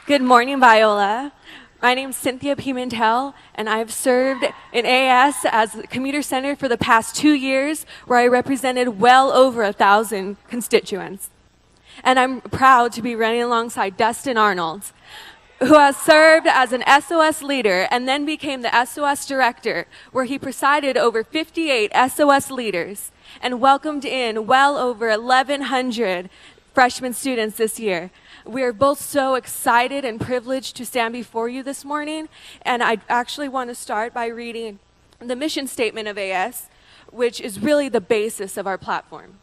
Good morning, Viola. My name is Cynthia Pimenetal, and I've served in AS as the commuter center for the past 2 years, where I represented well over 1,000 constituents. And I'm proud to be running alongside Dustin Arnold, who has served as an SOS leader and then became the SOS director, where he presided over 58 SOS leaders and welcomed in well over 1,100 freshman students this year. We are both so excited and privileged to stand before you this morning, and I actually want to start by reading the mission statement of AS, which is really the basis of our platform.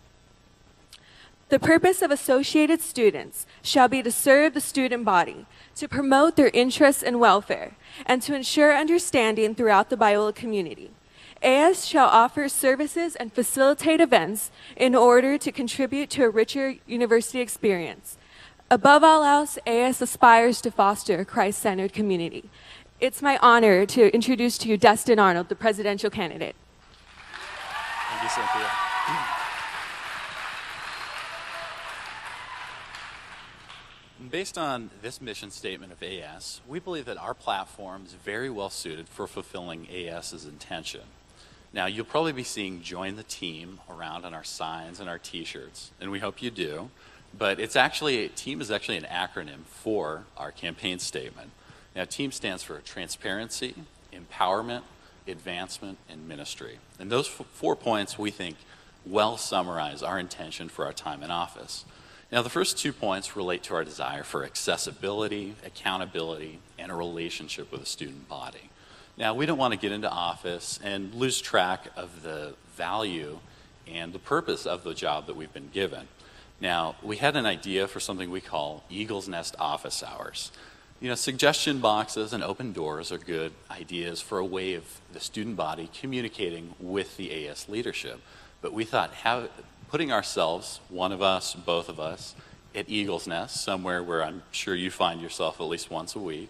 The purpose of associated students shall be to serve the student body, to promote their interests and welfare, and to ensure understanding throughout the Biola community. AS shall offer services and facilitate events in order to contribute to a richer university experience. Above all else, AS aspires to foster a Christ-centered community. It's my honor to introduce to you Dustin Arnold, the presidential candidate. Thank you, Cynthia. Based on this mission statement of AS, we believe that our platform is very well suited for fulfilling AS's intention. Now, you'll probably be seeing "Join the Team" around on our signs and our t-shirts, and we hope you do. But TEAM is actually an acronym for our campaign statement. Now, TEAM stands for transparency, empowerment, advancement, and ministry. And those 4 points, we think, well summarize our intention for our time in office. Now, the first 2 points relate to our desire for accessibility, accountability, and a relationship with the student body. Now, we don't want to get into office and lose track of the value and the purpose of the job that we've been given. Now, we had an idea for something we call Eagle's Nest office hours. You know, suggestion boxes and open doors are good ideas for a way of the student body communicating with the AS leadership. But we thought putting ourselves, one of us, both of us, at Eagle's Nest, somewhere where I'm sure you find yourself at least once a week,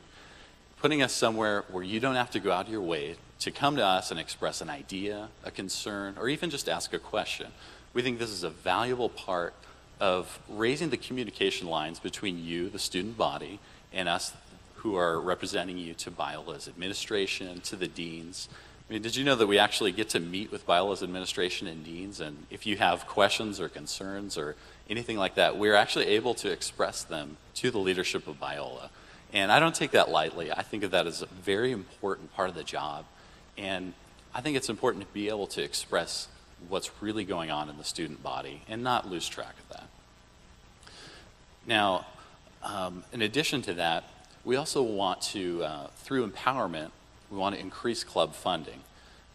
putting us somewhere where you don't have to go out of your way to come to us and express an idea, a concern, or even just ask a question. We think this is a valuable part of raising the communication lines between you, the student body, and us who are representing you to Biola's administration, to the deans. I mean, did you know that we actually get to meet with Biola's administration and deans, and if you have questions or concerns or anything like that, we're actually able to express them to the leadership of Biola. And I don't take that lightly. I think of that as a very important part of the job, and I think it's important to be able to express what's really going on in the student body and not lose track of that. Now, in addition to that, we also want to, through empowerment, we want to increase club funding.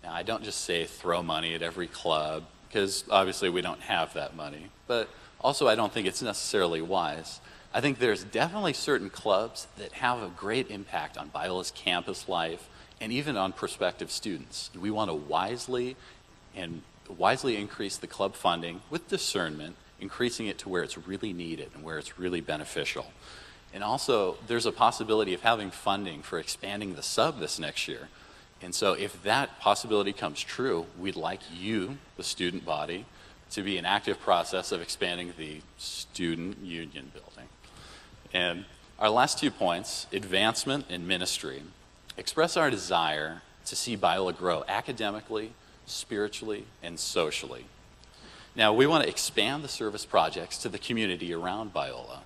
Now, I don't just say throw money at every club, because obviously we don't have that money, but also I don't think it's necessarily wise. I think there's definitely certain clubs that have a great impact on Biola's campus life and even on prospective students. We want to wisely increase the club funding with discernment, increasing it to where it's really needed and where it's really beneficial. And also, there's a possibility of having funding for expanding the sub this next year. And so if that possibility comes true, we'd like you, the student body, to be an active process of expanding the student union building. And our last 2 points, advancement and ministry, express our desire to see Biola grow academically, spiritually, and socially. Now, we want to expand the service projects to the community around Biola.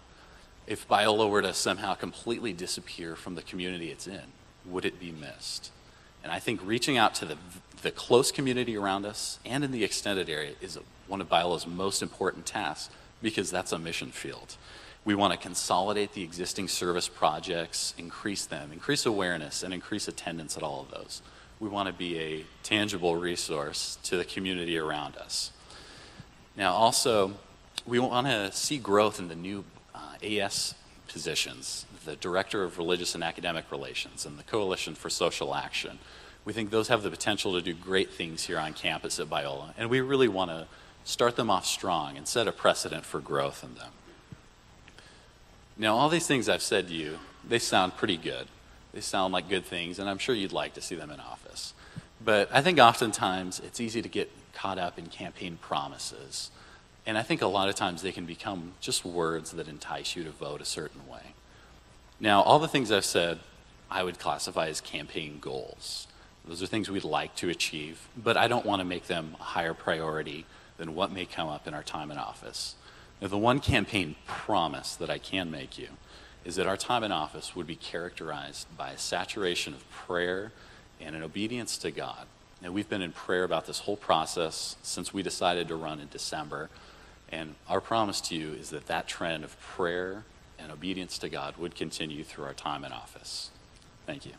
If Biola were to somehow completely disappear from the community it's in, would it be missed? And I think reaching out to the close community around us and in the extended area is one of Biola's most important tasks, because that's a mission field. We want to consolidate the existing service projects, increase them, increase awareness, and increase attendance at all of those. We want to be a tangible resource to the community around us. Now, also, we want to see growth in the new AS positions, the Director of Religious and Academic Relations and the Coalition for Social Action. We think those have the potential to do great things here on campus at Biola, and we really want to start them off strong and set a precedent for growth in them. Now, all these things I've said to you, they sound pretty good. They sound like good things, and I'm sure you'd like to see them in office. But I think oftentimes it's easy to get caught up in campaign promises. And I think a lot of times they can become just words that entice you to vote a certain way. Now, all the things I've said, I would classify as campaign goals. Those are things we'd like to achieve, but I don't want to make them a higher priority than what may come up in our time in office. Now, the one campaign promise that I can make you is that our time in office would be characterized by a saturation of prayer and an obedience to God. Now, we've been in prayer about this whole process since we decided to run in December, and our promise to you is that that trend of prayer and obedience to God would continue through our time in office. Thank you.